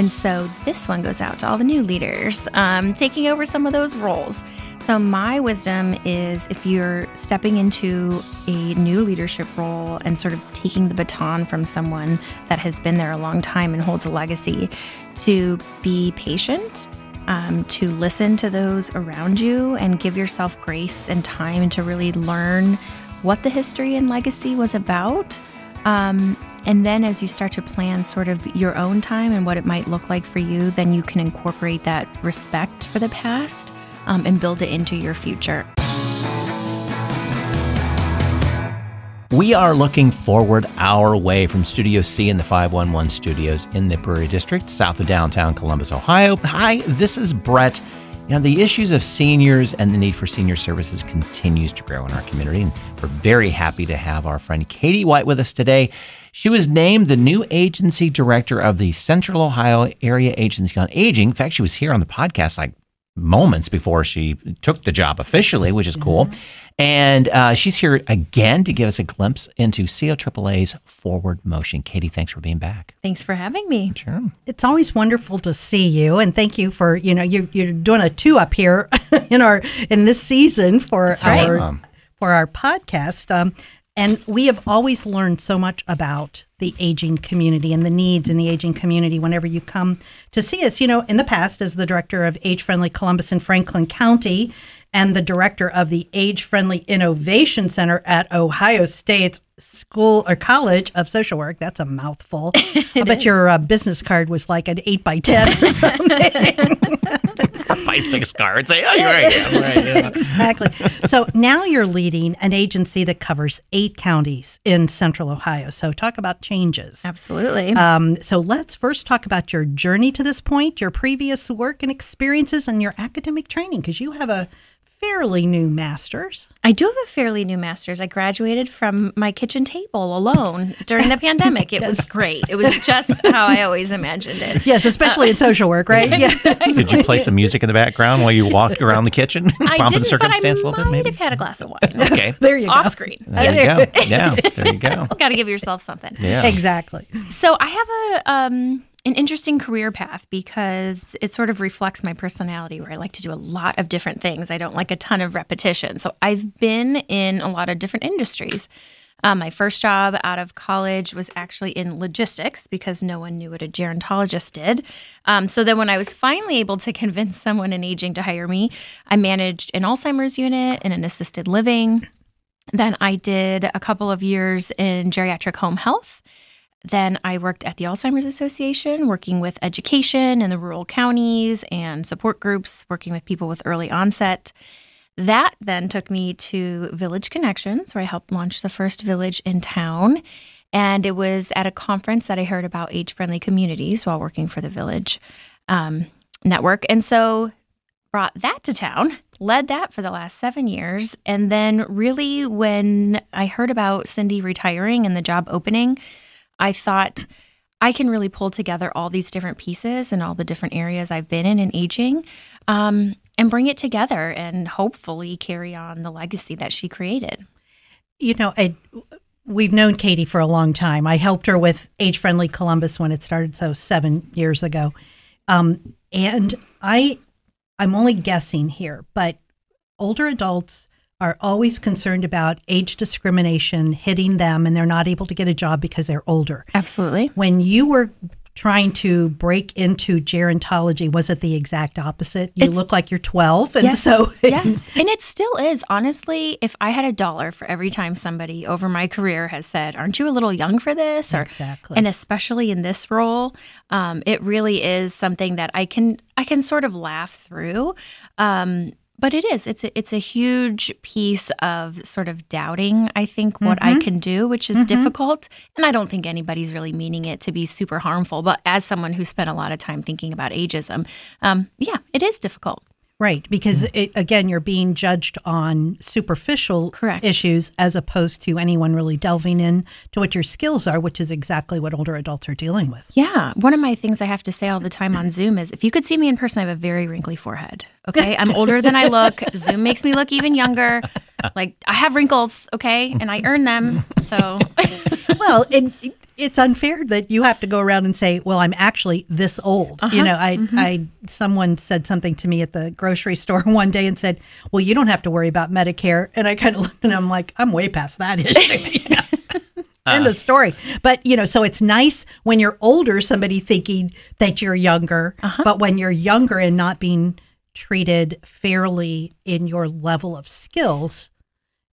And so this one goes out to all the new leaders, taking over some of those roles. So my wisdom is, if you're stepping into a new leadership role and sort of taking the baton from someone that has been there a long time and holds a legacy, to be patient, to listen to those around you and give yourself grace and time to really learn what the history and legacy was about. And then as you start to plan sort of your own time and what it might look like for you, then you can incorporate that respect for the past and build it into your future. We are looking forward our way from Studio C in the 511 studios in the Prairie District, south of downtown Columbus, Ohio. Hi, this is Brett. You know, the issues of seniors and the need for senior services continues to grow in our community, and we're very happy to have our friend Katie White with us today. She was named the new agency director of the Central Ohio Area Agency on Aging. In fact, she was here on the podcast like moments before she took the job officially, which is cool. And she's here again to give us a glimpse into COAA's forward motion. Katie, thanks for being back. Thanks for having me. Sure. It's always wonderful to see you, and thank you for, you're doing a 2 up here in this season for our podcast. And we have always learned so much about the aging community and the needs in the aging community whenever you come to see us. You know, in the past, as the director of Age Friendly Columbus and Franklin County and the director of the Age Friendly Innovation Center at Ohio State's School or College of Social Work. That's a mouthful. I bet your business card was like an 8x10 or something. 4x6 cards. Oh, you're right. Yeah, right. Yeah. Exactly. So now you're leading an agency that covers 8 counties in Central Ohio. So talk about changes. Absolutely. So let's first talk about your journey to this point, your previous work and experiences, and your academic training, because you have a fairly new master's. I do have a fairly new master's. I graduated from my kitchen table alone during the pandemic. It was great. It was just how I always imagined it. Yes, especially in social work, right? Exactly. Did you play some music in the background while you walked around the kitchen? I didn't, circumstance but I a little bit, might have had a glass of wine. Okay. There you go. Off screen. There you go. Yeah, there you go. Got to give yourself something. Yeah. Exactly. So I have an interesting career path because it sort of reflects my personality, where I like to do a lot of different things. I don't like a ton of repetition. So I've been in a lot of different industries. My first job out of college was actually in logistics because no one knew what a gerontologist did. So then when I was finally able to convince someone in aging to hire me, I managed an Alzheimer's unit and an assisted living. Then I did a couple of years in geriatric home health. Then I worked at the Alzheimer's Association, working with education in the rural counties and support groups, working with people with early onset. That then took me to Village Connections, where I helped launch the first village in town. And it was at a conference that I heard about age-friendly communities while working for the Village Network. And so brought that to town, led that for the last 7 years. And then really when I heard about Cindy retiring and the job opening, I thought I can really pull together all these different pieces and all the different areas I've been in aging and bring it together and hopefully carry on the legacy that she created. You know, we've known Katie for a long time. I helped her with Age Friendly Columbus when it started, so 7 years ago. And I'm only guessing here, but older adults are always concerned about age discrimination hitting them, and they're not able to get a job because they're older. Absolutely. When you were trying to break into gerontology, was it the exact opposite? You look like you're 12, and yes, so yes, and it still is. Honestly, if I had $1 for every time somebody over my career has said, "Aren't you a little young for this?" Or, exactly, and especially in this role, it really is something that I can sort of laugh through. But it is. It's a huge piece of sort of doubting, I think, what I can do, which is difficult. And I don't think anybody's really meaning it to be super harmful. But as someone who spent a lot of time thinking about ageism, yeah, it is difficult. Right, because again, you're being judged on superficial issues as opposed to anyone really delving in to what your skills are, which is exactly what older adults are dealing with. Yeah. One of my things I have to say all the time on Zoom is, if you could see me in person, I have a very wrinkly forehead. Okay. I'm older than I look. Zoom makes me look even younger. Like, I have wrinkles. Okay. And I earn them. So. Well, it's unfair that you have to go around and say, well, I'm actually this old. You know, someone said something to me at the grocery store one day and said, well, you don't have to worry about Medicare. And I kind of looked and I'm like, I'm way past that issue. End of story. But, you know, so it's nice when you're older, somebody thinking that you're younger. But when you're younger and not being treated fairly in your level of skills,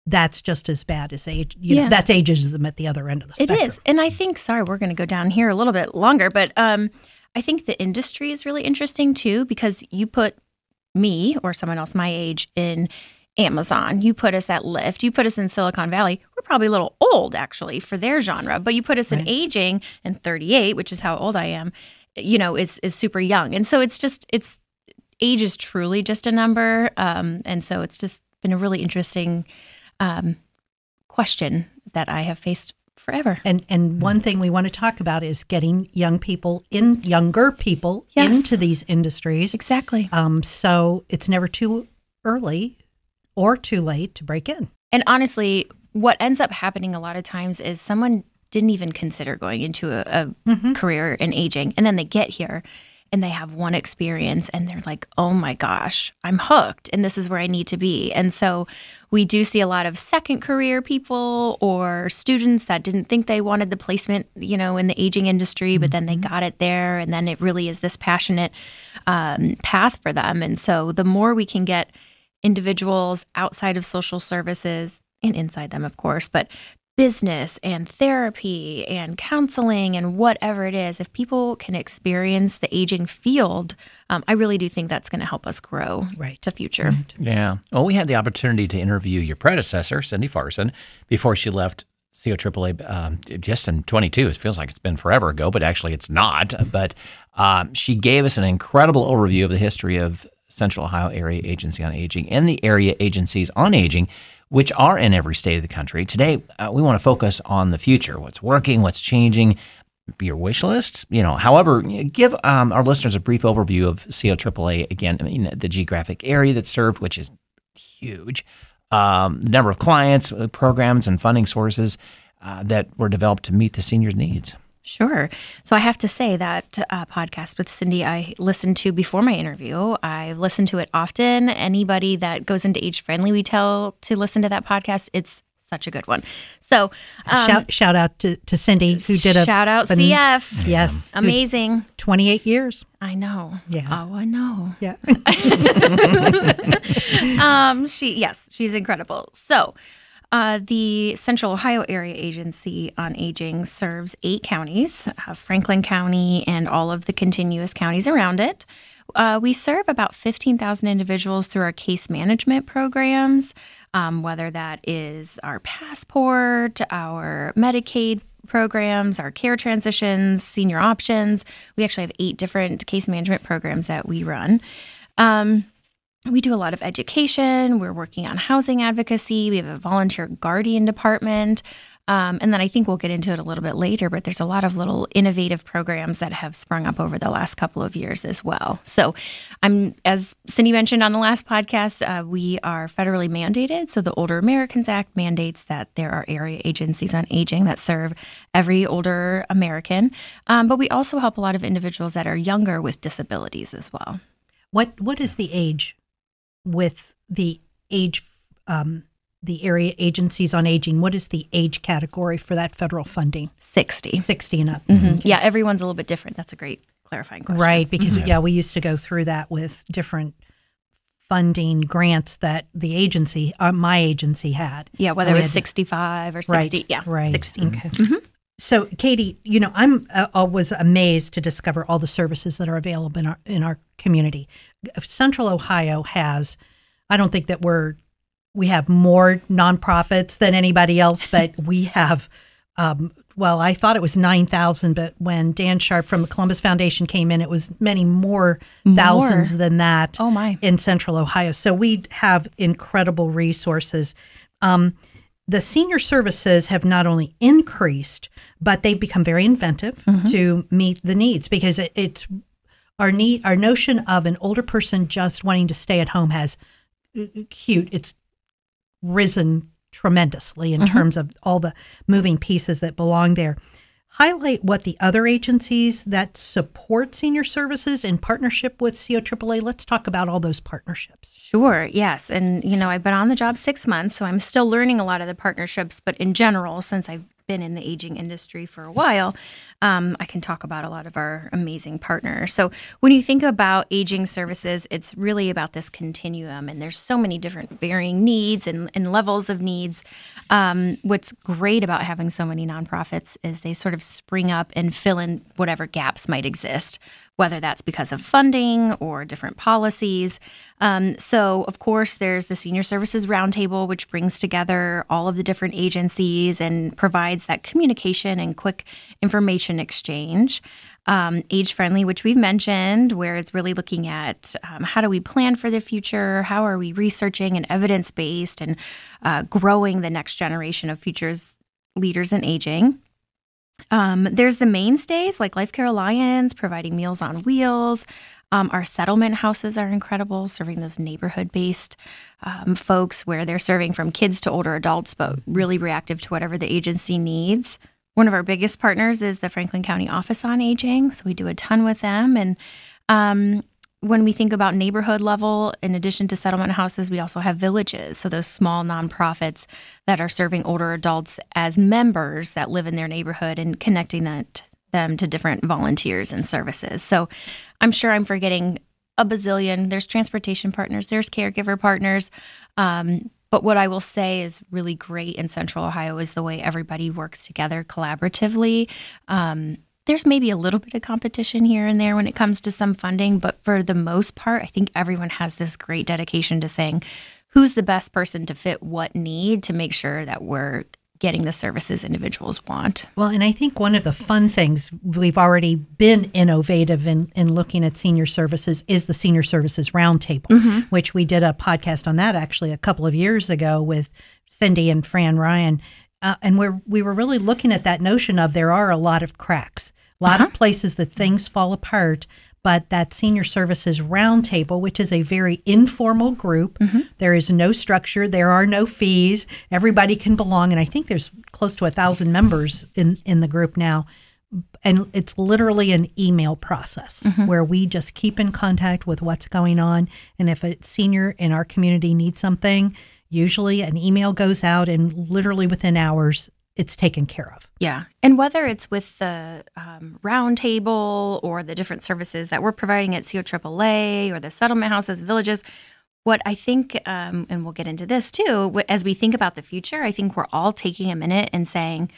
that's just as bad as age. You know, that's ageism at the other end of the spectrum. It is. And I think, sorry, we're going to go down here a little bit longer, but I think the industry is really interesting too, because you put me or someone else my age in Amazon, you put us at Lyft, you put us in Silicon Valley. We're probably a little old actually for their genre, but you put us in aging, and 38, which is how old I am, you know, is super young. And so it's age is truly just a number. And so it's just been a really interesting question that I have faced forever. And one thing we want to talk about is getting younger people into these industries. Exactly. So it's never too early or too late to break in. And honestly, what ends up happening a lot of times is someone didn't even consider going into a career in aging, and then they get here and they have one experience and they're like, oh my gosh, I'm hooked and this is where I need to be. And so we do see a lot of second career people or students that didn't think they wanted the placement, you know, in the aging industry, but then they got it there, and then it really is this passionate path for them. And so the more we can get individuals outside of social services and inside them, of course, but business and therapy and counseling and whatever it is, if people can experience the aging field, I really do think that's going to help us grow to future. Yeah. Well, we had the opportunity to interview your predecessor, Cindy Farson, before she left COAAA just in 22. It feels like it's been forever ago, but actually it's not. But she gave us an incredible overview of the history of Central Ohio Area Agency on Aging and the area agencies on aging, which are in every state of the country. Today, we want to focus on the future, what's working, what's changing, your wish list. You know, however, give our listeners a brief overview of COAAA. Again, I mean, the geographic area that's served, which is huge, the number of clients, programs, and funding sources that were developed to meet the seniors' needs. Sure. So I have to say that podcast with Cindy, I listened to before my interview. I listen to it often. Anybody that goes into Age Friendly, we tell to listen to that podcast. It's such a good one. So shout out to Cindy, who did a shout out CF. Yes, amazing. 28 years. I know. Yeah. Oh, I know. Yeah. She's incredible. So. The Central Ohio Area Agency on Aging serves 8 counties, Franklin County and all of the continuous counties around it. We serve about 15,000 individuals through our case management programs, whether that is our Passport, our Medicaid programs, our care transitions, senior options. We actually have 8 different case management programs that we run. We do a lot of education. We're working on housing advocacy. We have a volunteer guardian department. And then I think we'll get into it a little bit later, but there's a lot of little innovative programs that have sprung up over the last couple of years as well. So as Cindy mentioned on the last podcast, we are federally mandated. So the Older Americans Act mandates that there are area agencies on aging that serve every older American. But we also help a lot of individuals that are younger with disabilities as well. What is the age with the age, the area agencies on aging? What is the age category for that federal funding? 60. 60 and up. Mm-hmm. Yeah, everyone's a little bit different. That's a great clarifying question. Right, because we used to go through that with different funding grants that the agency, my agency had. Yeah, whether it was 65 or 60. Right, yeah, right. 60. Okay. Mm-hmm. So, Katie, you know, I was amazed to discover all the services that are available in our community. Central Ohio has, I don't think that we have more nonprofits than anybody else, but we have, I thought it was 9,000, but when Dan Sharp from the Columbus Foundation came in, it was many more thousands than that in Central Ohio. So we have incredible resources. The senior services have not only increased, but they've become very inventive to meet the needs, because it's our notion of an older person just wanting to stay at home it's risen tremendously in terms of all the moving pieces that belong there. highlight what the other agencies that support senior services in partnership with COAAA. Let's talk about all those partnerships. Sure, yes. And, I've been on the job 6 months, so I'm still learning a lot of the partnerships. But in general, since I've been in the aging industry for a while, I can talk about a lot of our amazing partners. So when you think about aging services, it's really about this continuum, and there's so many different varying needs and levels of needs. What's great about having so many nonprofits is they sort of spring up and fill in whatever gaps might exist, whether that's because of funding or different policies. So, of course, there's the Senior Services Roundtable, which brings together all of the different agencies and provides that communication and quick information exchange. Age Friendly, which we've mentioned, where it's really looking at how do we plan for the future, how are we researching and evidence-based and growing the next generation of futures leaders in aging. There's the mainstays like Life Care Alliance, providing Meals on Wheels. Our settlement houses are incredible, serving those neighborhood-based folks where they're serving from kids to older adults, but really reactive to whatever the agency needs. One of our biggest partners is the Franklin County Office on Aging, so we do a ton with them. And when we think about neighborhood level, in addition to settlement houses, we also have villages, so those small nonprofits that are serving older adults as members that live in their neighborhood and connecting them to different volunteers and services. So I'm sure I'm forgetting a bazillion. There's transportation partners, there's caregiver partners. But what I will say is really great in Central Ohio is the way everybody works together collaboratively. There's maybe a little bit of competition here and there when it comes to some funding, but for the most part, I think everyone has this great dedication to saying who's the best person to fit what need to make sure that we're getting the services individuals want. Well, and I think one of the fun things, we've already been innovative in looking at senior services, is the Senior Services Roundtable, which we did a podcast on that actually a couple of years ago with Cindy and Fran Ryan. And we were really looking at that notion of there are a lot of cracks, a lot of places that things fall apart, but that Senior Services Roundtable, which is a very informal group, there is no structure, there are no fees, everybody can belong, and I think there's close to 1,000 members in the group now, and it's literally an email process where we just keep in contact with what's going on, and if a senior in our community needs something, usually an email goes out, and literally within hours, it's taken care of. Yeah. And whether it's with the roundtable or the different services that we're providing at COAAA or the settlement houses, villages, what I think, and we'll get into this too, as we think about the future, I think we're all taking a minute and saying,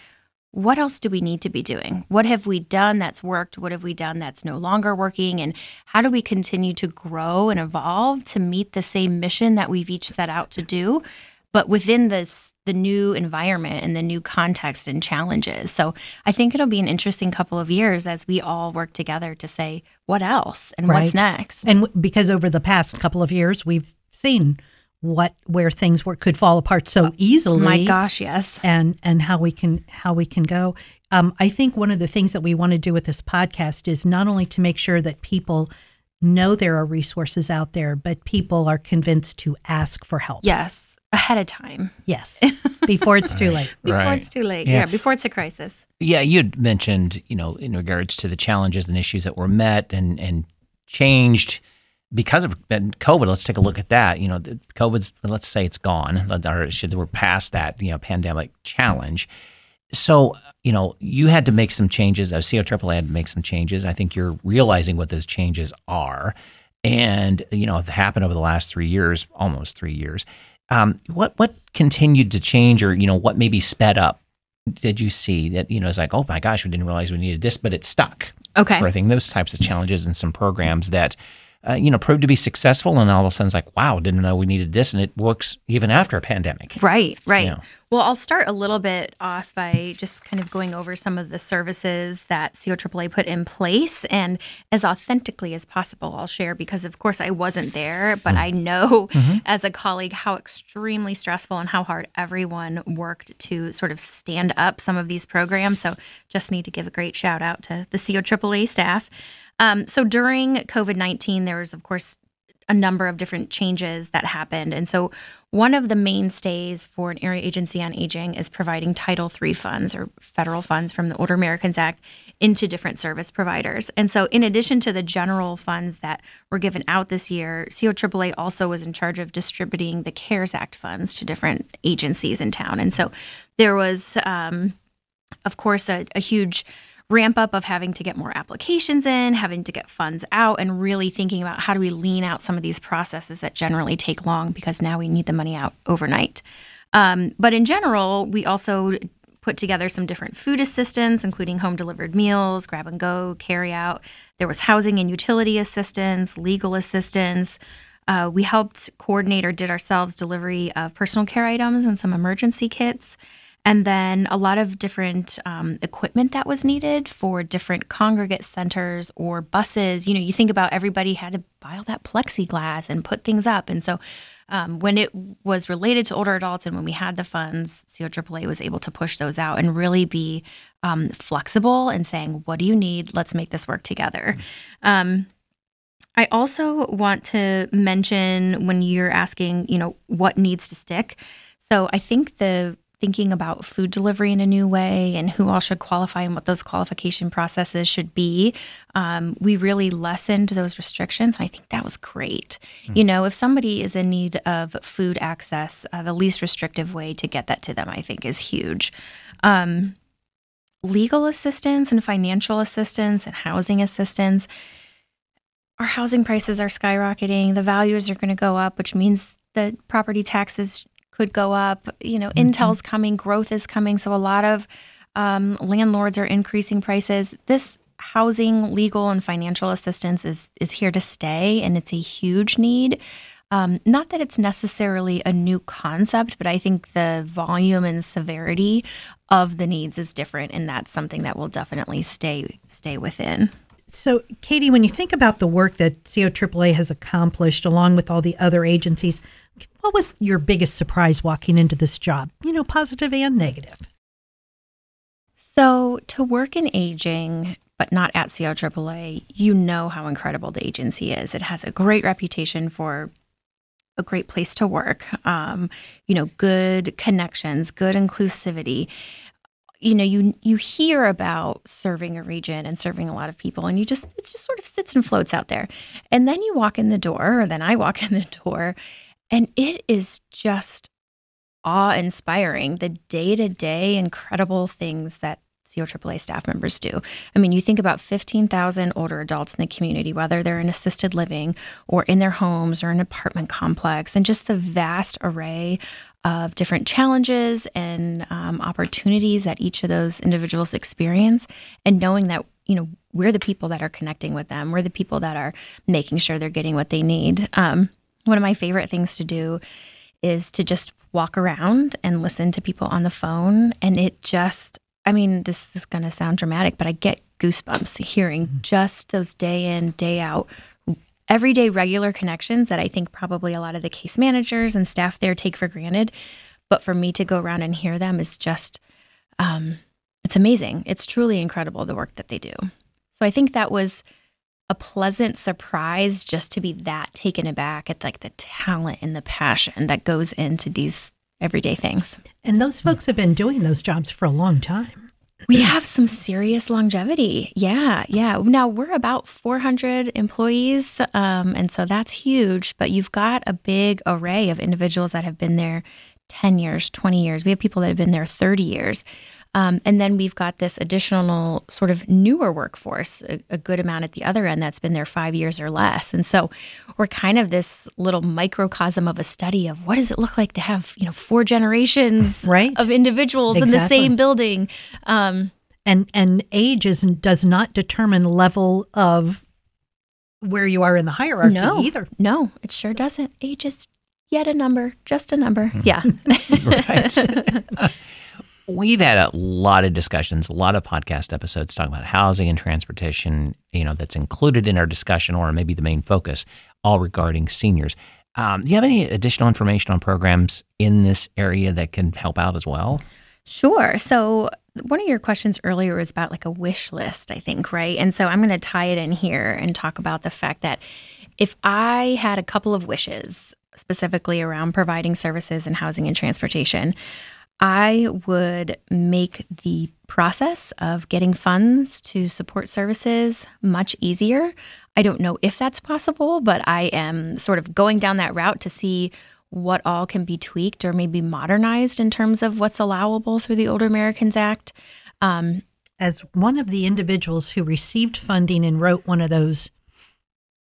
what else do we need to be doing? What have we done that's worked? What have we done that's no longer working? And how do we continue to grow and evolve to meet the same mission that we've each set out to do, but within the new environment and the new context and challenges? So I think it'll be an interesting couple of years as we all work together to say, what else and what's next? And because over the past couple of years, we've seen where things could fall apart so easily. My gosh, yes. And how we can go. I think one of the things that we want to do with this podcast is not only to make sure that people know there are resources out there, but people are convinced to ask for help. Yes, ahead of time. Yes, before it's too late. Before it's too late. Yeah, before it's a crisis. Yeah, you'd mentioned, in regards to the challenges and issues that were met and changed because of COVID. Let's take a look at that. COVID's, let's say it's gone, or we're past that, pandemic challenge. So, you had to make some changes. COAAA had to make some changes. I think you're realizing what those changes are. And, have happened over the last 3 years, almost 3 years. What continued to change, or, what maybe sped up did you see that, it's like, oh my gosh, we didn't realize we needed this, but it stuck. Okay. I think those types of challenges and some programs that, proved to be successful, and all of a sudden it's like, wow, didn't know we needed this, and it works even after a pandemic. Right. Well, I'll start a little bit off by just kind of going over some of the services that COAAA put in place, and as authentically as possible, I'll share, because of course I wasn't there, but I know as a colleague how extremely stressful and how hard everyone worked to sort of stand up some of these programs. So just need to give a great shout out to the COAAA staff. So during COVID-19, there was, of course, a number of different changes that happened. And so one of the mainstays for an area agency on aging is providing Title III funds or federal funds from the Older Americans Act into different service providers. And so in addition to the general funds that were given out this year, COAAA also was in charge of distributing the CARES Act funds to different agencies in town. And so there was, of course, a huge ramp up of having to get more applications in, having to get funds out, and really thinking about how do we lean out some of these processes that generally take long because now we need the money out overnight. But in general, we also put together some different food assistance, including home delivered meals, grab and go, carry out. There was housing and utility assistance, legal assistance. We helped coordinate or did ourselves delivery of personal care items and some emergency kits. And then a lot of different equipment that was needed for different congregate centers or buses. You think about everybody had to buy all that plexiglass and put things up. And so when it was related to older adults and when we had the funds, COAAA was able to push those out and really be flexible and saying, what do you need? Let's make this work together. I also want to mention when you're asking, what needs to stick. So I think thinking about food delivery in a new way and who all should qualify and what those qualification processes should be, we really lessened those restrictions. And I think that was great. If somebody is in need of food access, the least restrictive way to get that to them, I think, is huge. Legal assistance and financial assistance and housing assistance. Our housing prices are skyrocketing. The values are going to go up, which means the property taxes could go up. Intel's coming, growth is coming. So a lot of landlords are increasing prices. This housing, legal, and financial assistance is here to stay, and it's a huge need. Not that it's necessarily a new concept, but I think the volume and severity of the needs is different, and that's something that will definitely stay within. So, Katie, when you think about the work that COAAA has accomplished along with all the other agencies, what was your biggest surprise walking into this job, positive and negative? So to work in aging, but not at COAAA, you know how incredible the agency is. It has a great reputation for a great place to work, good connections, good inclusivity. You hear about serving a region and serving a lot of people, and it just sort of sits and floats out there. And then you walk in the door, or then I walk in the door, and it is just awe-inspiring, the day-to-day incredible things that COAAA staff members do. I mean, you think about 15,000 older adults in the community, whether they're in assisted living or in their homes or an apartment complex, and just the vast array of different challenges and opportunities that each of those individuals experience, and knowing that, we're the people that are connecting with them. We're the people that are making sure they're getting what they need. One of my favorite things to do is to just walk around and listen to people on the phone. And it just, this is going to sound dramatic, but I get goosebumps hearing just those day in, day out, everyday regular connections that I think probably a lot of the case managers and staff there take for granted. But for me to go around and hear them is just, it's amazing. It's truly incredible, the work that they do. So I think that was a pleasant surprise just to be that taken aback at like the talent and the passion that goes into these everyday things. And those folks have been doing those jobs for a long time. We have some serious longevity. Yeah. Now we're about 400 employees, and so that's huge, but you've got a big array of individuals that have been there 10 years, 20 years. We have people that have been there 30 years. And then we've got this additional sort of newer workforce, a good amount at the other end that's been there 5 years or less. And so we're kind of this little microcosm of a study of what does it look like to have, 4 generations of individuals in the same building. And age does not determine level of where you are in the hierarchy either. No, it sure doesn't. Age is yet a number, just a number. Yeah. Right. We've had a lot of discussions, a lot of podcast episodes talking about housing and transportation, that's included in our discussion, or maybe the main focus, all regarding seniors. Do you have any additional information on programs in this area that can help out as well? Sure. So one of your questions earlier was about like a wish list, I think, right? And so I'm going to tie it in here and talk about the fact that if I had a couple of wishes, specifically around providing services and housing and transportation, I would make the process of getting funds to support services much easier. I don't know if that's possible, but I am sort of going down that route to see what all can be tweaked or maybe modernized in terms of what's allowable through the Older Americans Act. As one of the individuals who received funding and wrote one of those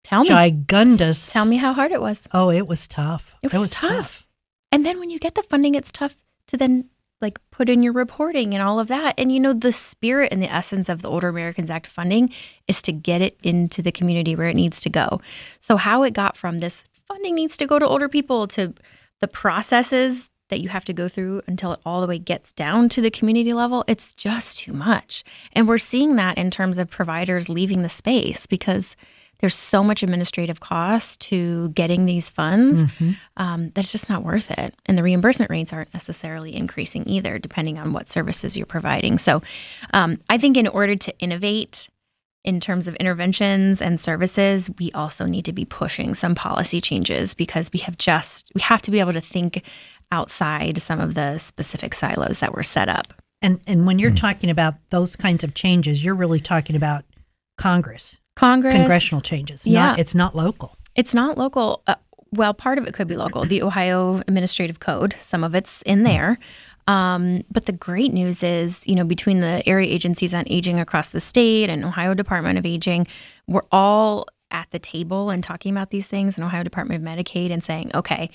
Tell me how hard it was. Oh, it was tough. It was tough. And then when you get the funding, it's tough to then like put in your reporting and all of that. And the spirit and the essence of the Older Americans Act funding is to get it into the community where it needs to go. So how it got from this funding needs to go to older people to the processes that you have to go through until it all the way gets down to the community level, it's just too much. And we're seeing that in terms of providers leaving the space because there's so much administrative cost to getting these funds that's just not worth it. And the reimbursement rates aren't necessarily increasing either, depending on what services you're providing. So I think in order to innovate in terms of interventions and services, we also need to be pushing some policy changes because we have to be able to think outside some of the specific silos that were set up. And when you're talking about those kinds of changes, you're really talking about Congress. Congressional changes. Yeah. It's not local. It's not local. Well, part of it could be local. The Ohio Administrative Code, some of it's in there. But the great news is, between the area agencies on aging across the state and Ohio Department of Aging, we're all at the table and talking about these things in Ohio Department of Medicaid and saying, okay,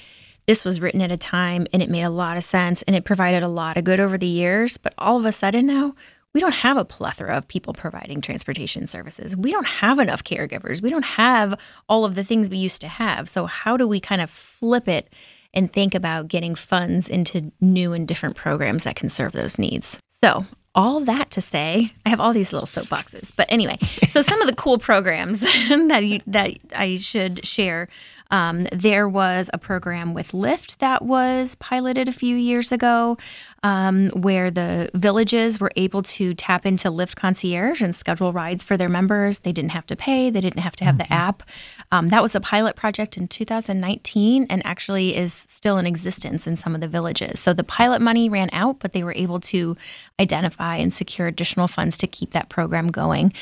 this was written at a time and it made a lot of sense and it provided a lot of good over the years. But all of a sudden now, we don't have a plethora of people providing transportation services. We don't have enough caregivers. We don't have all of the things we used to have. So how do we kind of flip it and think about getting funds into new and different programs that can serve those needs? So all that to say, I have all these little soapboxes. But anyway, so some of the cool programs that I should share. There was a program with Lyft that was piloted a few years ago where the villages were able to tap into Lyft Concierge and schedule rides for their members. They didn't have to pay. They didn't have to have the app. That was a pilot project in 2019 and actually is still in existence in some of the villages. So the pilot money ran out, but they were able to identify and secure additional funds to keep that program going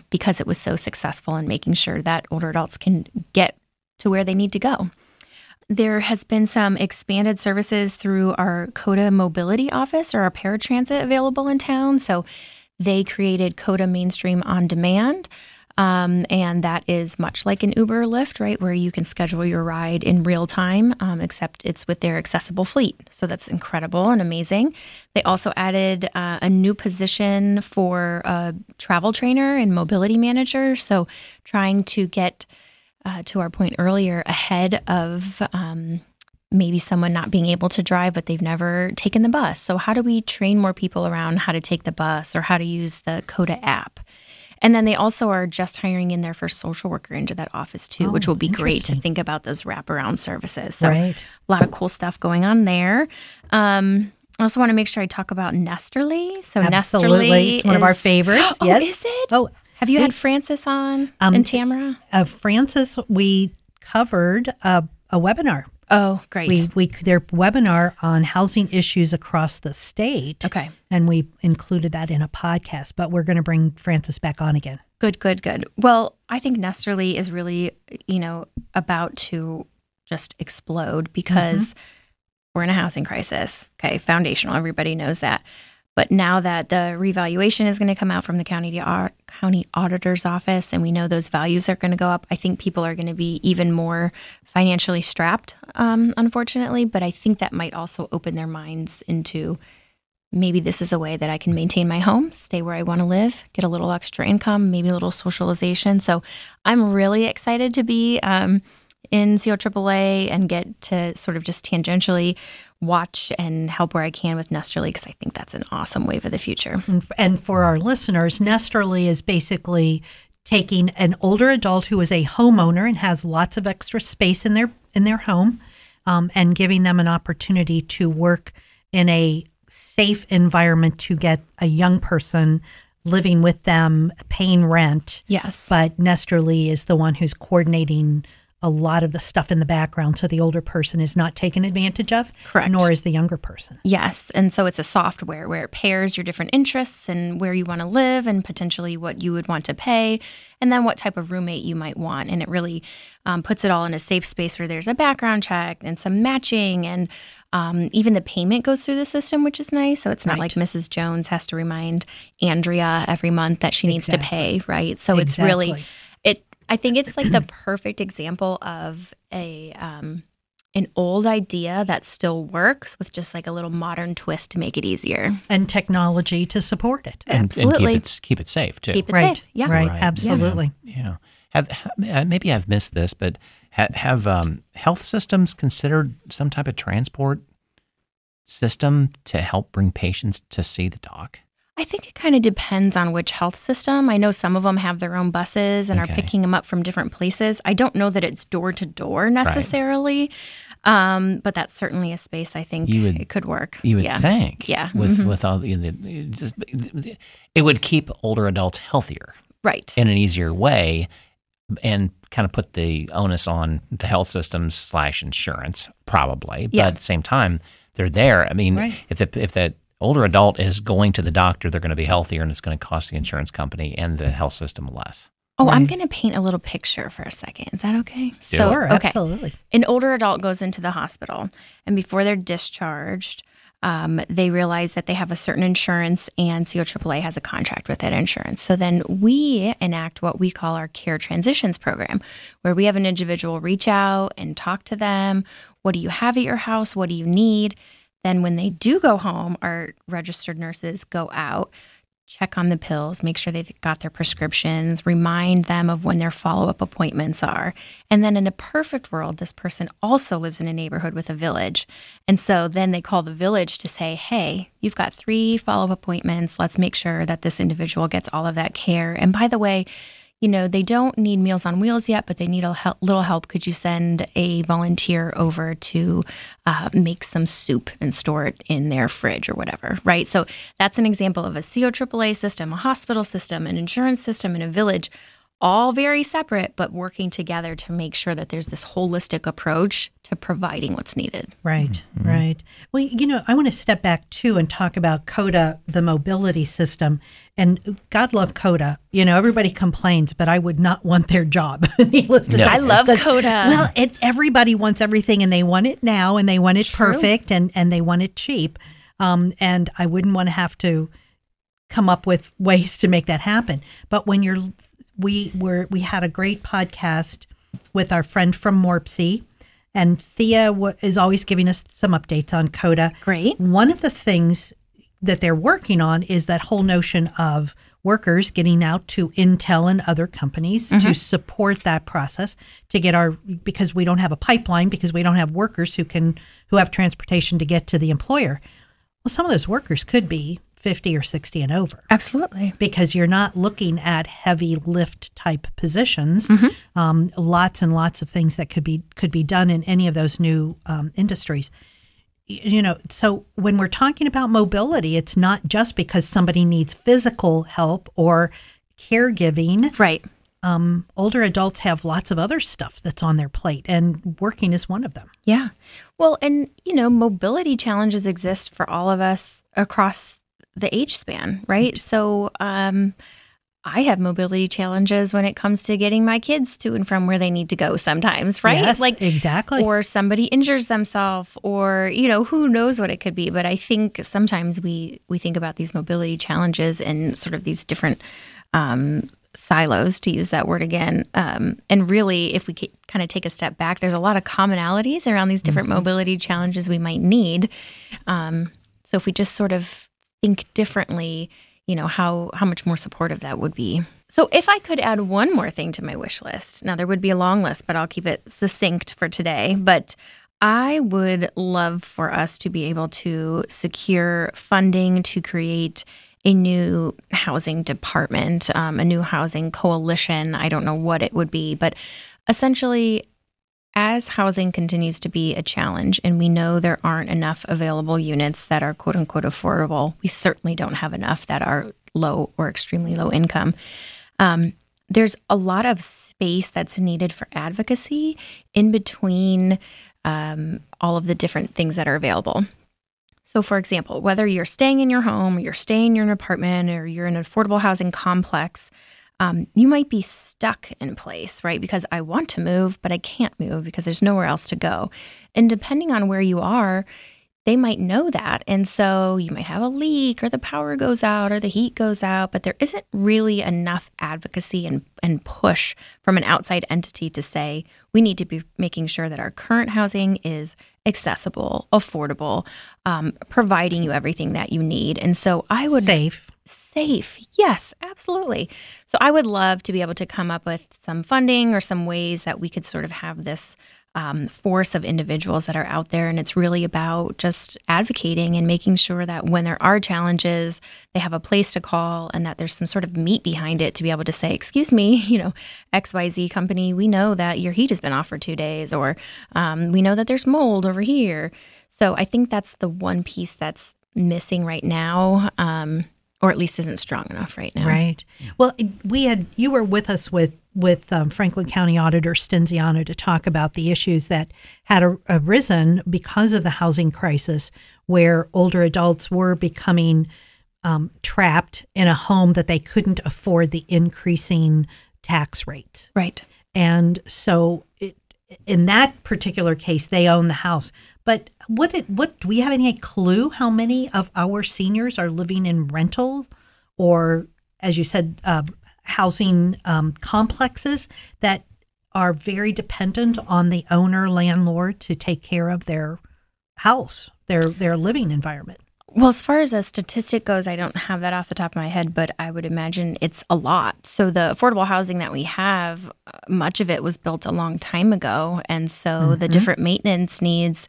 because it was so successful in making sure that older adults can get to where they need to go. There has been some expanded services through our COAAA mobility office or our paratransit available in town. So they created COAAA Mainstream On Demand. And that is much like an Uber or Lyft, right, where you can schedule your ride in real time, except it's with their accessible fleet. So that's incredible and amazing. They also added a new position for a travel trainer and mobility manager. So trying to get to our point earlier, ahead of maybe someone not being able to drive, but they've never taken the bus. So how do we train more people around how to take the bus or how to use the COAAA app? And then they also are just hiring in their first social worker into that office too, which will be great to think about those wraparound services. So a lot of cool stuff going on there. I also want to make sure I talk about Nesterly. So Absolutely. Nesterly it's one of our favorites. Oh, yes. Is it? Oh, have you had Francis on and Tamara? Francis, we covered a webinar. Oh, great. Their webinar on housing issues across the state. Okay. And we included that in a podcast, but we're going to bring Francis back on again. Good. Well, I think Nesterly is really, about to just explode because we're in a housing crisis. Okay, foundational. Everybody knows that. But now that the revaluation is going to come out from the county auditor's office and we know those values are going to go up, I think people are going to be even more financially strapped, unfortunately. But I think that might also open their minds into maybe this is a way that I can maintain my home, stay where I want to live, get a little extra income, maybe a little socialization. So I'm really excited to be in COAAA and get to sort of just tangentially watch and help where I can with Nesterly because I think that's an awesome wave of the future. And for our listeners, Nesterly is basically taking an older adult who is a homeowner and has lots of extra space in their home and giving them an opportunity to work in a safe environment to get a young person living with them, paying rent. Yes. But Nesterly is the one who's coordinating a lot of the stuff in the background, so the older person is not taken advantage of. Correct. Nor is the younger person. Yes. And so it's a software where it pairs your different interests and where you want to live and potentially what you would want to pay and then what type of roommate you might want. And it really puts it all in a safe space where there's a background check and some matching and even the payment goes through the system, which is nice. So it's not like Mrs. Jones has to remind Andrea every month that she needs to pay, right? So it's really, I think it's like the perfect example of an old idea that still works with just like a little modern twist to make it easier. And technology to support it. Absolutely. And keep it safe, too. Keep it safe, yeah. Right, absolutely. Yeah. Maybe I've missed this, but have health systems considered some type of transport system to help bring patients to see the doc? I think it kind of depends on which health system. I know some of them have their own buses and are picking them up from different places. I don't know that it's door to door necessarily, but that's certainly a space I think it could work. You would think, with all it would keep older adults healthier, right, in an easier way, and kind of put the onus on the health systems / insurance, probably. But at the same time, they're there. I mean, if that older adult is going to the doctor, they're going to be healthier, and it's going to cost the insurance company and the health system less. Oh, I'm going to paint a little picture for a second. Is that okay? Sure, absolutely. An older adult goes into the hospital, and before they're discharged, they realize that they have a certain insurance, and COAAA has a contract with that insurance. So then we enact what we call our Care Transitions program, where we have an individual reach out and talk to them. What do you have at your house? What do you need? Then when they do go home, our registered nurses go out, check on the pills, make sure they've got their prescriptions, remind them of when their follow-up appointments are. And then in a perfect world, this person also lives in a neighborhood with a village. And so then they call the village to say, hey, you've got 3 follow-up appointments. Let's make sure that this individual gets all of that care. And by the way, they don't need Meals on Wheels yet, but they need a little help. Could you send a volunteer over to make some soup and store it in their fridge or whatever, right? So that's an example of a COAAA system, a hospital system, an insurance system, and a village, all very separate, but working together to make sure that there's this holistic approach to providing what's needed. Right, right. Well, I want to step back, too, and talk about COAAA, the mobility system. And God love COAAA. Everybody complains, but I would not want their job. Needless to say. I love COAAA. Well, everybody wants everything, and they want it now, and they want it perfect, and they want it cheap. And I wouldn't want to have to come up with ways to make that happen. But when we had a great podcast with our friend from Morpsey, and Thea is always giving us some updates on COAAA. Great. One of the things that they're working on is that whole notion of workers getting out to Intel and other companies to support that process to get because we don't have a pipeline, because we don't have workers who have transportation to get to the employer. Well, some of those workers could be 50 or 60 and over. Absolutely. Because you're not looking at heavy lift type positions. Lots and lots of things that could be done in any of those new industries. So when we're talking about mobility, it's not just because somebody needs physical help or caregiving. Right. Older adults have lots of other stuff that's on their plate, and working is one of them. Yeah. Well, and, mobility challenges exist for all of us across the age span, right? So I have mobility challenges when it comes to getting my kids to and from where they need to go sometimes, right? Yes, exactly. Or somebody injures themselves, or, who knows what it could be. But I think sometimes we think about these mobility challenges in sort of these different silos, to use that word again. And really, if we kind of take a step back, there's a lot of commonalities around these different mobility challenges we might need. So if we just sort of think differently, how much more supportive that would be. So if I could add one more thing to my wish list, now there would be a long list, but I'll keep it succinct for today. But I would love for us to be able to secure funding to create a new housing department, a new housing coalition. I don't know what it would be, but essentially as housing continues to be a challenge and we know there aren't enough available units that are quote unquote affordable, we certainly don't have enough that are low or extremely low income. There's a lot of space that's needed for advocacy in between all of the different things that are available. So for example, whether you're staying in your home, or you're staying in your apartment, or you're in an affordable housing complex, you might be stuck in place, right? Because I want to move, but I can't move because there's nowhere else to go. And depending on where you are, they might know that. And so you might have a leak, or the power goes out, or the heat goes out, but there isn't really enough advocacy and push from an outside entity to say, we need to be making sure that our current housing is accessible, affordable, providing you everything that you need. And so I would... Safe. Yes, absolutely. So I would love to be able to come up with some funding or some ways that we could sort of have this force of individuals that are out there. And it's really about just advocating and making sure that when there are challenges, they have a place to call and that there's some sort of meat behind it to be able to say, excuse me, XYZ company, we know that your heat has been off for 2 days, or we know that there's mold over here. So I think that's the one piece that's missing right now. Or at least isn't strong enough right now. Right. Well, you were with us with Franklin County Auditor Stenziano to talk about the issues that had arisen because of the housing crisis, where older adults were becoming trapped in a home that they couldn't afford the increasing tax rate. Right. And so in that particular case, they own the house. But what do we have any clue how many of our seniors are living in rental or, as you said, housing complexes that are very dependent on the owner landlord to take care of their house, their living environment? Well, as far as a statistic goes, I don't have that off the top of my head, but I would imagine it's a lot. So the affordable housing that we have, much of it was built a long time ago. And so the different maintenance needs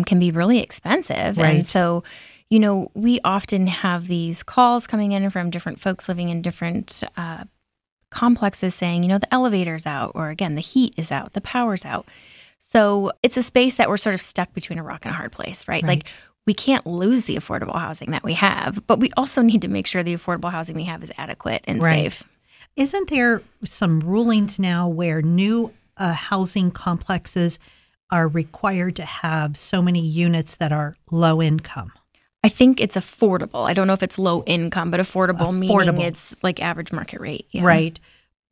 can be really expensive. Right. And so, we often have these calls coming in from different folks living in different complexes saying, the elevator's out, or again, the heat is out, the power's out. So it's a space that we're sort of stuck between a rock and a hard place, right? Like, we can't lose the affordable housing that we have, but we also need to make sure the affordable housing we have is adequate and safe. Isn't there some rulings now where new housing complexes are required to have so many units that are low income? I think it's affordable. I don't know if it's low income, but affordable. Meaning it's like average market rate. Yeah. Right.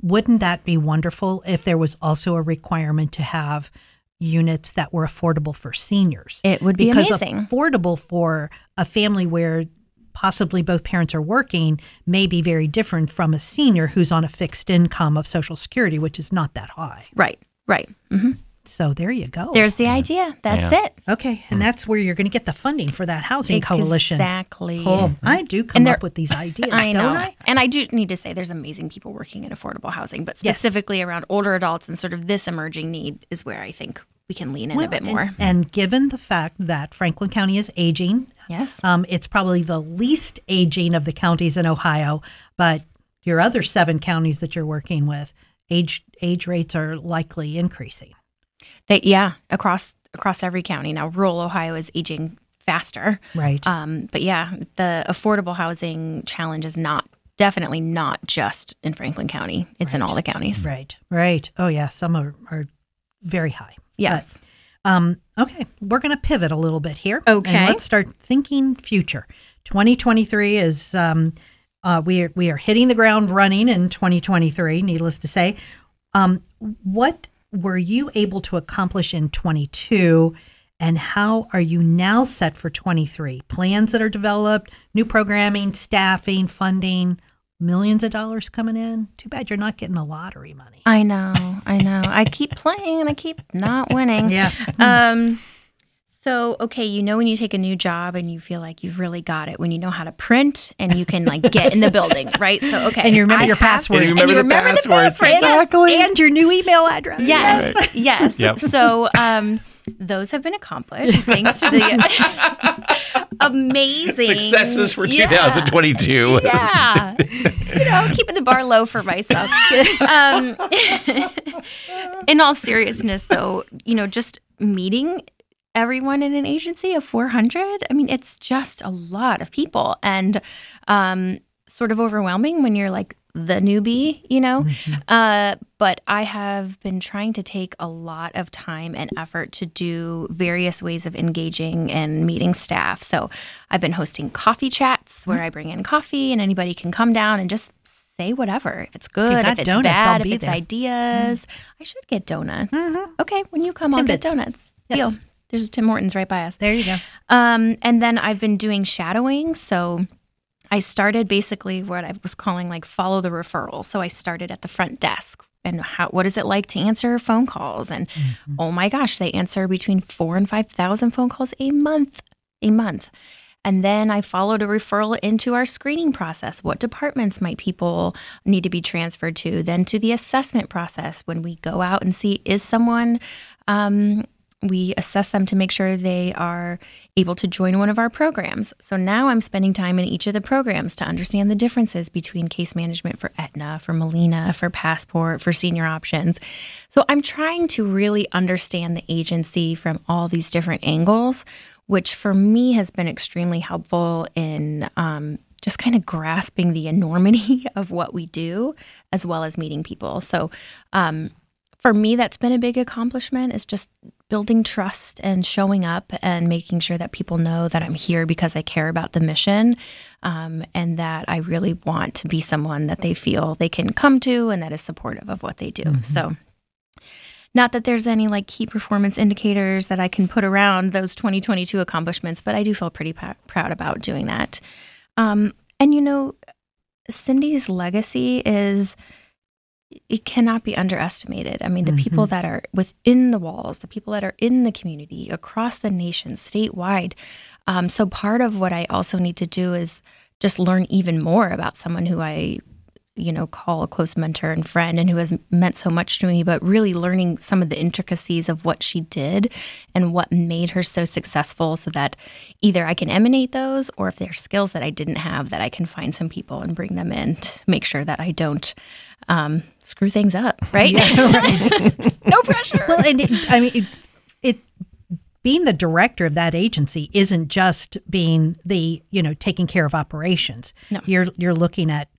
Wouldn't that be wonderful if there was also a requirement to have units that were affordable for seniors? It would be amazing. Because affordable for a family where possibly both parents are working may be very different from a senior who's on a fixed income of Social Security, which is not that high. Right. Mm-hmm. So there you go. There's the idea. That's it. Okay. And that's where you're going to get the funding for that housing coalition. Exactly. Cool. I do come up with these ideas, don't I? And I do need to say there's amazing people working in affordable housing, but specifically around older adults and sort of this emerging need is where I think we can lean in a bit more. And given the fact that Franklin County is aging, it's probably the least aging of the counties in Ohio, but your other 7 counties that you're working with, age rates are likely increasing. Across every county. Now, rural Ohio is aging faster. Right. But the affordable housing challenge is definitely not just in Franklin County. It's in all the counties. Right. Oh, yeah. Some are very high. Yes. Okay. We're going to pivot a little bit here. Okay. And let's start thinking future. 2023 is, we are hitting the ground running in 2023, needless to say. What were you able to accomplish in 22, and how are you now set for 23? Plans that are developed, new programming, staffing, funding, millions of dollars coming in. Too bad you're not getting the lottery money. I know. I keep playing and I keep not winning. Yeah. So, okay, when you take a new job and you feel like you've really got it, when you know how to print and you can get in the building, right? So, okay. And you remember your password. And you remember the passwords. Exactly. And your new email address. Yes. Yep. So, those have been accomplished thanks to the amazing successes for 2022. Yeah. Keeping the bar low for myself. In all seriousness, though, just meeting everyone in an agency of 400, I mean, it's just a lot of people, and sort of overwhelming when you're like the newbie, but I have been trying to take a lot of time and effort to do various ways of engaging and meeting staff. So I've been hosting coffee chats where I bring in coffee and anybody can come down and just say whatever. If it's good, if it's donuts, bad, if it's ideas. I should get donuts. Okay, when you come, I'll get donuts. Yes. Deal. There's a Tim Hortons right by us. There you go. And then I've been doing shadowing. So I started basically what I was calling like follow the referral. So I started at the front desk and what is it like to answer phone calls? And oh my gosh, they answer between 4,000 and 5,000 phone calls a month. And then I followed a referral into our screening process. What departments might people need to be transferred to? Then to the assessment process. When we go out and see, is someone, we assess them to make sure they are able to join one of our programs. So now I'm spending time in each of the programs to understand the differences between case management for Aetna, for Molina, for Passport, for Senior Options. So I'm trying to really understand the agency from all these different angles, which for me has been extremely helpful in just kind of grasping the enormity of what we do, as well as meeting people. So for me, that's been a big accomplishment, is just building trust and showing up and making sure that people know that I'm here because I care about the mission, and that I really want to be someone that they feel they can come to and that is supportive of what they do. So not that there's any like key performance indicators that I can put around those 2022 accomplishments, but I do feel pretty proud about doing that. And Cindy's legacy it cannot be underestimated. I mean, the people that are within the walls, the people that are in the community, across the nation, statewide. So part of what I also need to do is just learn even more about someone who I, call a close mentor and friend and who has meant so much to me, but really learning some of the intricacies of what she did and what made her so successful, so that either I can emanate those, or if there's skills that I didn't have, that I can find some people and bring them in to make sure that I don't screw things up, right? Yeah, right. No pressure. Well, and being the director of that agency isn't just being the, taking care of operations. No. You're looking at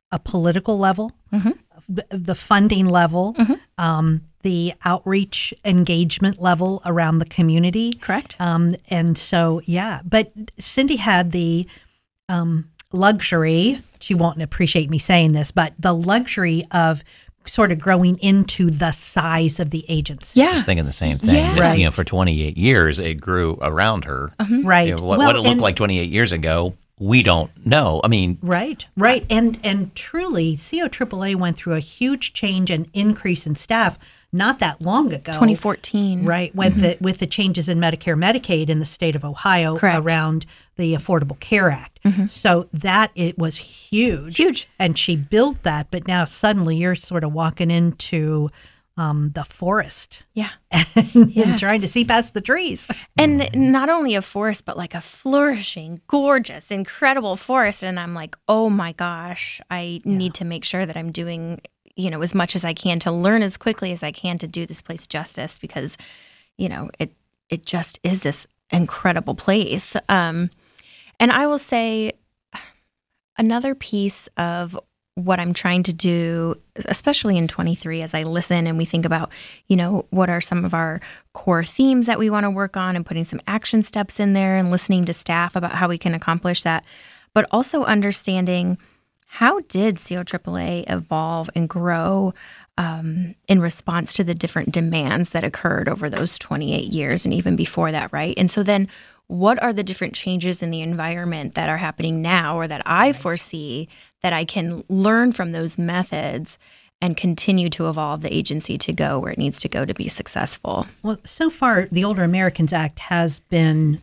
a political level, the funding level, the outreach engagement level around the community. Correct. And so, but Cindy had the luxury, she won't appreciate me saying this, but the luxury of sort of growing into the size of the agency. I was thinking the same thing. Yeah. That, for 28 years, it grew around her. Right. What it looked like 28 years ago, we don't know. I mean, right. And truly, COAAA went through a huge change and increase in staff not that long ago. 2014. Right, with the changes in Medicare, Medicaid in the state of Ohio. Correct. Around the Affordable Care Act. So that it was huge. Huge. And she built that, but now suddenly you're sort of walking into the forest. Yeah. And trying to see past the trees. And not only a forest, but like a flourishing, gorgeous, incredible forest. And I'm like, oh my gosh, I need to make sure that I'm doing, as much as I can to learn as quickly as I can to do this place justice, because, it just is this incredible place. And I will say another piece of what I'm trying to do, especially in 23, as I listen and we think about, what are some of our core themes that we want to work on, and putting some action steps in there and listening to staff about how we can accomplish that, but also understanding how did COAAA evolve and grow in response to the different demands that occurred over those 28 years and even before that, right? And so then what are the different changes in the environment that are happening now, or that I foresee, that I can learn from those methods and continue to evolve the agency to go where it needs to go to be successful? Well, so far, the Older Americans Act has been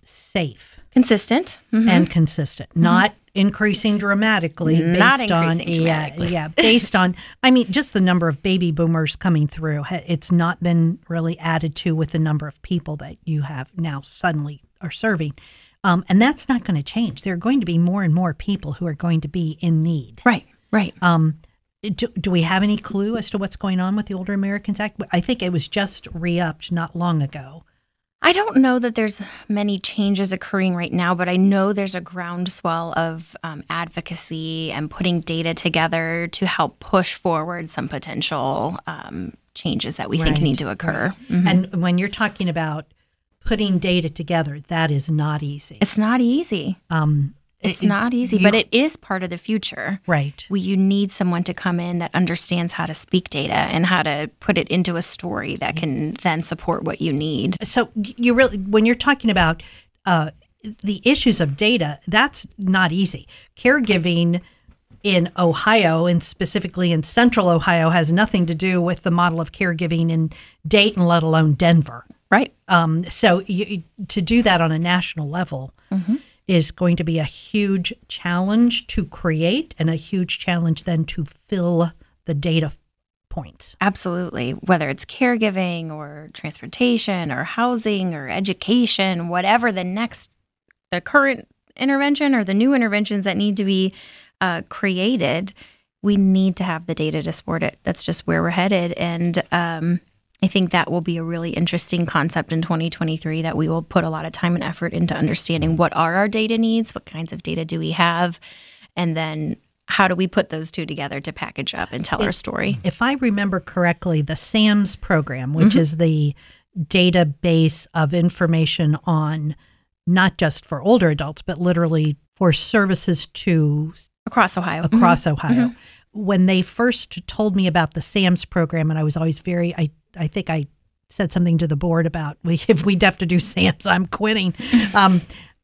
safe. Consistent. And consistent. Not increasing dramatically based on, just the number of baby boomers coming through. It's not been really added to with the number of people that you have now suddenly are serving. And that's not going to change. There are going to be more and more people who are going to be in need. Right. Do we have any clue as to what's going on with the Older Americans Act? I think it was just re-upped not long ago. I don't know that there's many changes occurring right now, but I know there's a groundswell of advocacy and putting data together to help push forward some potential changes that we think need to occur. Right. Mm-hmm. And when you're talking about putting data together, that is not easy. It's not easy. It's not easy, but it is part of the future. Right. You need someone to come in that understands how to speak data and how to put it into a story that can then support what you need. So you really, when you're talking about the issues of data, that's not easy. Caregiving in Ohio, and specifically in Central Ohio, has nothing to do with the model of caregiving in Dayton, let alone Denver. Right. So to do that on a national level is going to be a huge challenge to create and a huge challenge then to fill the data points. Absolutely. Whether it's caregiving or transportation or housing or education, whatever the current intervention or the new interventions that need to be created, we need to have the data to support it. That's just where we're headed. And I think that will be a really interesting concept in 2023 that we will put a lot of time and effort into understanding what are our data needs, what kinds of data do we have, and then how do we put those two together to package up and tell our story. If I remember correctly, the SAMS program, which is the database of information on not just for older adults, but literally for services to across Ohio. When they first told me about the SAMS program, and I was always I think I said something to the board about if we'd have to do SAMS, I'm quitting.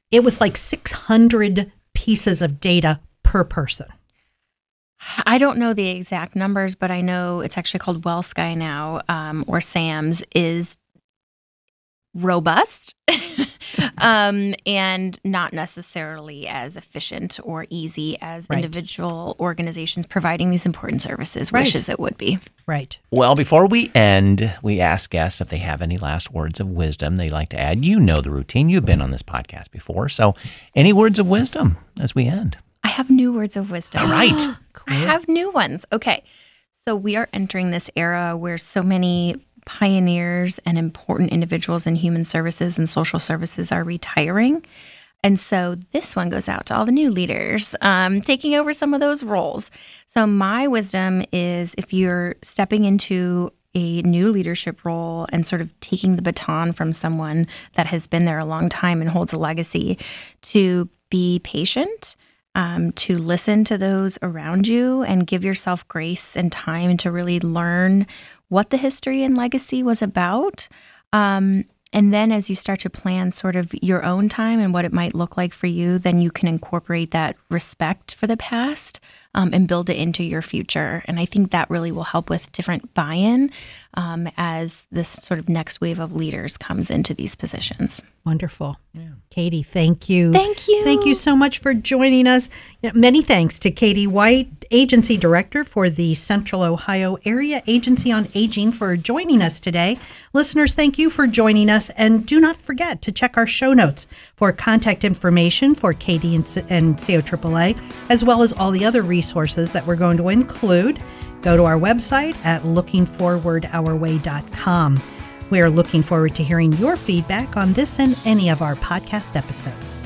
It was like 600 pieces of data per person. I don't know the exact numbers, but I know it's actually called WellSky now, or SAMS is robust and not necessarily as efficient or easy as individual organizations providing these important services wishes it would be. Right. Well, before we end, we ask guests if they have any last words of wisdom they'd like to add. You know the routine. You've been on this podcast before. So any words of wisdom as we end? I have new words of wisdom. All right. Cool. I have new ones. Okay. So we are entering this era where so many pioneers and important individuals in human services and social services are retiring. And so this one goes out to all the new leaders taking over some of those roles. So my wisdom is if you're stepping into a new leadership role and sort of taking the baton from someone that has been there a long time and holds a legacy, to be patient, to listen to those around you and give yourself grace and time to really learn what the history and legacy was about. And then as you start to plan sort of your own time and what it might look like for you, then you can incorporate that respect for the past and build it into your future. And I think that really will help with different buy-in as this sort of next wave of leaders comes into these positions. Wonderful. Yeah. Katie, thank you. Thank you. Thank you so much for joining us. Many thanks to Katie White, Agency Director for the Central Ohio Area Agency on Aging, for joining us today. Listeners, thank you for joining us. And do not forget to check our show notes for contact information for Katie and COAAA, as well as all the other resources that we're going to include. Go to our website at lookingforwardourway.com. We are looking forward to hearing your feedback on this and any of our podcast episodes.